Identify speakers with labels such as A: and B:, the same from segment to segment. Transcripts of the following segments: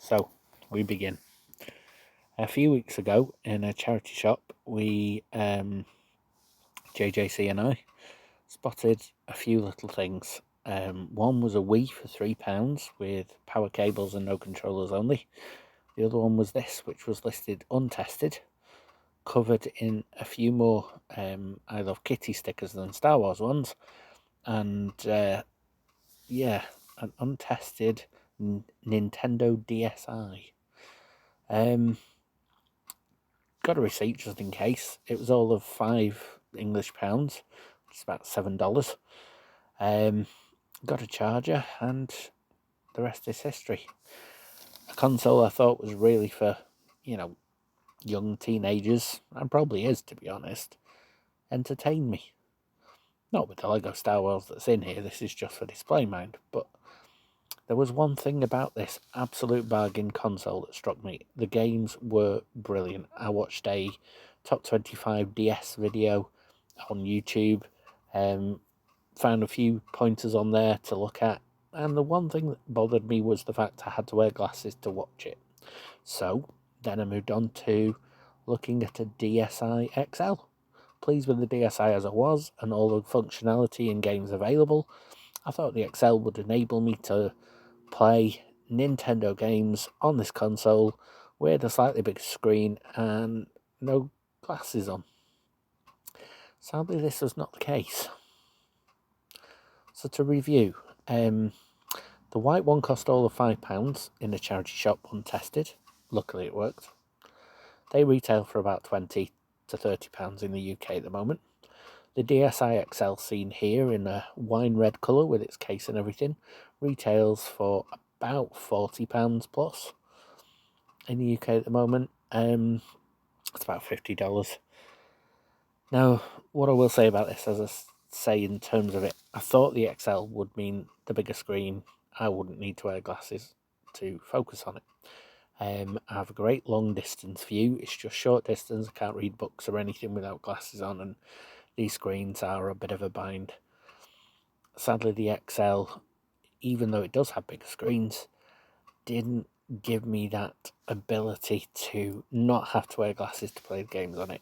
A: So, we begin. A few weeks ago in a charity shop, JJC and I, spotted a few little things. One was a Wii for £3 with power cables and no controllers only. The other one was this, which was listed untested, covered in a few more I Love Kitty stickers than Star Wars ones, and an untested Nintendo DSi. Got a receipt just in case. It was all of £5, which is about $7. Got a charger, and the rest is history. A console I thought was really for, young teenagers, and probably is, to be honest, entertain me. Not with the Lego Star Wars that's in here, this is just for display, mind, but there was one thing about this absolute bargain console that struck me. The games were brilliant. I watched a top 25 DS video on YouTube, found a few pointers on there to look at, and the one thing that bothered me was the fact I had to wear glasses to watch it. So then I moved on to looking at a DSi XL. Pleased with the DSi as it was and all the functionality and games available, I thought the XL would enable me to play Nintendo games on this console with a slightly bigger screen and no glasses on. Sadly, this was not the case. So to review, the white one cost all of £5 in a charity shop untested. Luckily it worked. They retail for about £20 to £30 in the UK at the moment. The DSi XL seen here in a wine red colour with its case and everything retails for about £40 plus in the UK at the moment. It's about $50. Now, what I will say about this, as I say in terms of it, I thought the XL would mean the bigger screen. I wouldn't need to wear glasses to focus on it. I have a great long distance view. It's just short distance. I can't read books or anything without glasses on, and these screens are a bit of a bind. Sadly, the XL, even though it does have bigger screens, didn't give me that ability to not have to wear glasses to play the games on it.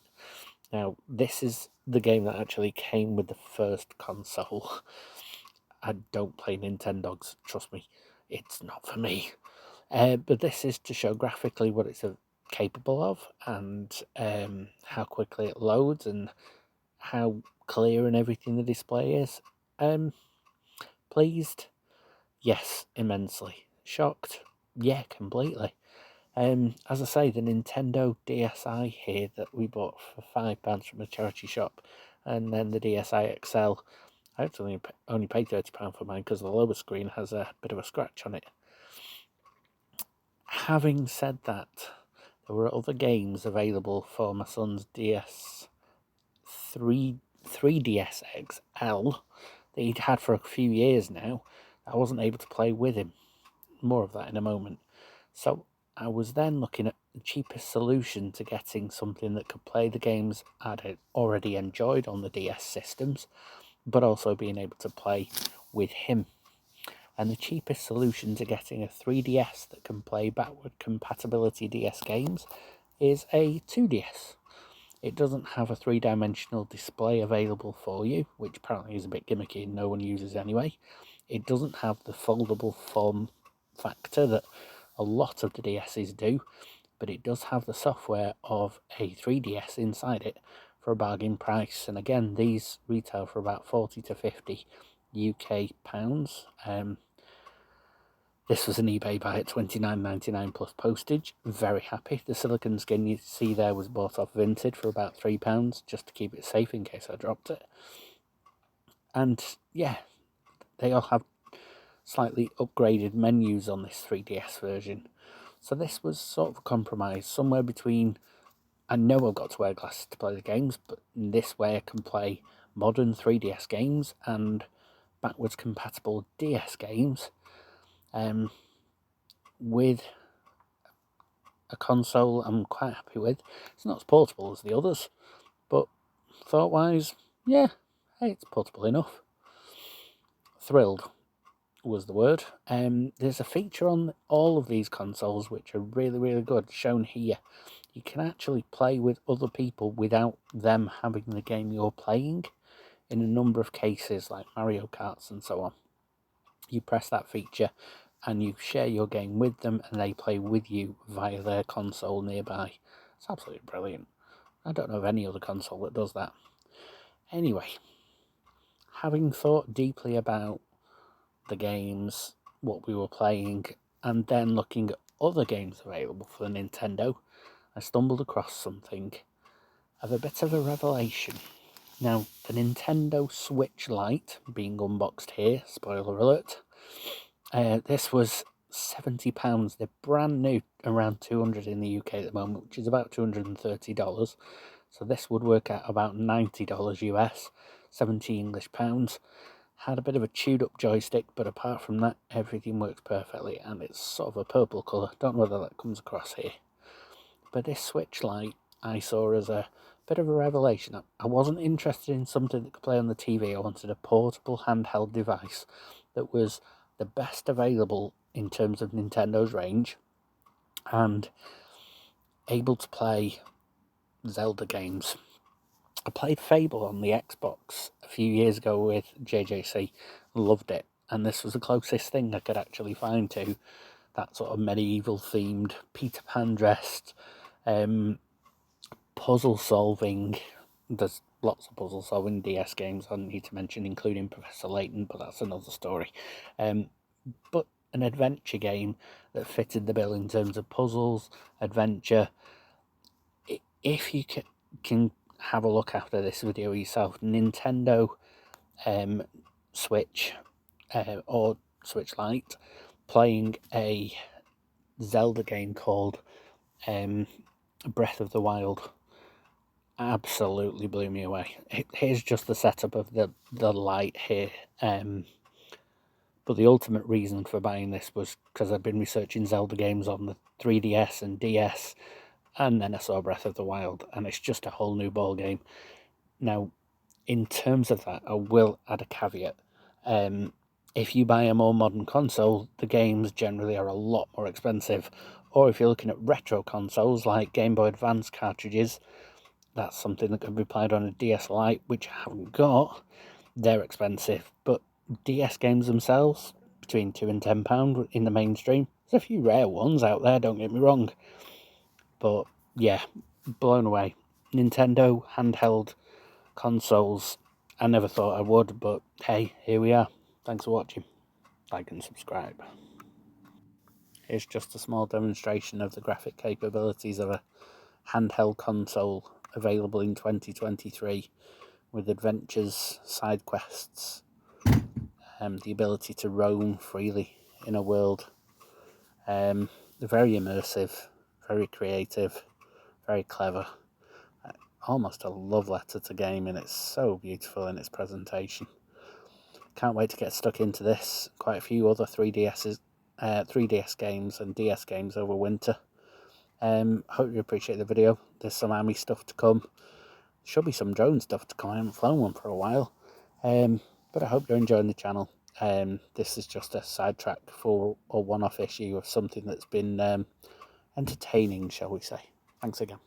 A: Now, this is the game that actually came with the first console. I don't play Nintendogs, trust me, it's not for me. But this is to show graphically what it's capable of, and how quickly it loads, and how clear and everything the display is. Pleased? Yes, immensely. Shocked? Yeah, completely. As I say, the Nintendo DSi here that we bought for £5 from a charity shop, and then the DSi XL, I actually only paid £30 for mine because the lower screen has a bit of a scratch on it. Having said that, there were other games available for my son's 3DS XL that he'd had for a few years now. I wasn't able to play with him. More of that in a moment. So I was then looking at the cheapest solution to getting something that could play the games I'd already enjoyed on the DS systems, but also being able to play with him. And the cheapest solution to getting a 3DS that can play backward compatibility DS games is a 2DS. It doesn't have a three-dimensional display available for you, which apparently is a bit gimmicky and no one uses anyway. It doesn't have the foldable form factor that a lot of the DS's do, but it does have the software of a 3DS inside it for a bargain price. And again, these retail for about 40 to 50 UK pounds. This was an eBay buy at $29.99 plus postage. Very happy. The silicone skin you see there was bought off Vinted for about £3, just to keep it safe in case I dropped it. And yeah, they all have slightly upgraded menus on this 3DS version. So this was sort of a compromise, somewhere between, I know I've got to wear glasses to play the games, but in this way I can play modern 3DS games and backwards compatible DS games with a console I'm quite happy with. It's not as portable as the others, but thought-wise, yeah, hey, it's portable enough. Thrilled. was the word. There's a feature on all of these consoles which are really, really good, shown here. You can actually play with other people without them having the game you're playing in a number of cases, like Mario Karts and so on. You press that feature and you share your game with them and they play with you via their console nearby. It's absolutely brilliant. I don't know of any other console that does that. Anyway, having thought deeply about the games, what we were playing, and then looking at other games available for the Nintendo, I stumbled across something of a bit of a revelation. Now, the Nintendo Switch Lite being unboxed here, spoiler alert, this was £70. They're brand new, around $200 in the UK at the moment, which is about $230. So this would work out about $90 US, 70 English pounds. Had a bit of a chewed up joystick, but apart from that, everything works perfectly, and it's sort of a purple colour. Don't know whether that comes across here. But this Switch Lite I saw as a bit of a revelation. I wasn't interested in something that could play on the TV. I wanted a portable handheld device that was the best available in terms of Nintendo's range and able to play Zelda games. I played Fable on the Xbox a few years ago with JJC, loved it, and this was the closest thing I could actually find to that sort of medieval themed Peter Pan dressed puzzle solving. There's lots of puzzle solving DS games I need to mention, including Professor Layton, but that's another story. But an adventure game that fitted the bill in terms of puzzles, adventure. If you can have a look after this video yourself, Nintendo Switch or Switch Lite playing a Zelda game called Breath of the Wild absolutely blew me away. Here's just the setup of the Lite here. But the ultimate reason for buying this was because I've been researching Zelda games on the 3DS and DS, and then I saw Breath of the Wild, and it's just a whole new ball game. Now, in terms of that, I will add a caveat. If you buy a more modern console, the games generally are a lot more expensive. Or if you're looking at retro consoles like Game Boy Advance cartridges, that's something that can be played on a DS Lite, which I haven't got. They're expensive, but DS games themselves, between £2 and £10 in the mainstream. There's a few rare ones out there, don't get me wrong. But yeah, blown away. Nintendo handheld consoles, I never thought I would, but hey, here we are. Thanks for watching. Like and subscribe. Here's just a small demonstration of the graphic capabilities of a handheld console available in 2023 with adventures, side quests, the ability to roam freely in a world. Very immersive, very creative, very clever. Almost a love letter to gaming. It's so beautiful in its presentation. Can't wait to get stuck into this. Quite a few other 3DS games and DS games over winter. Hope you appreciate the video. There's some Ami stuff to come. Should be some drone stuff to come. I haven't flown one for a while. But I hope you're enjoying the channel. This is just a sidetrack for a one-off issue of something that's been entertaining, shall we say. Thanks again.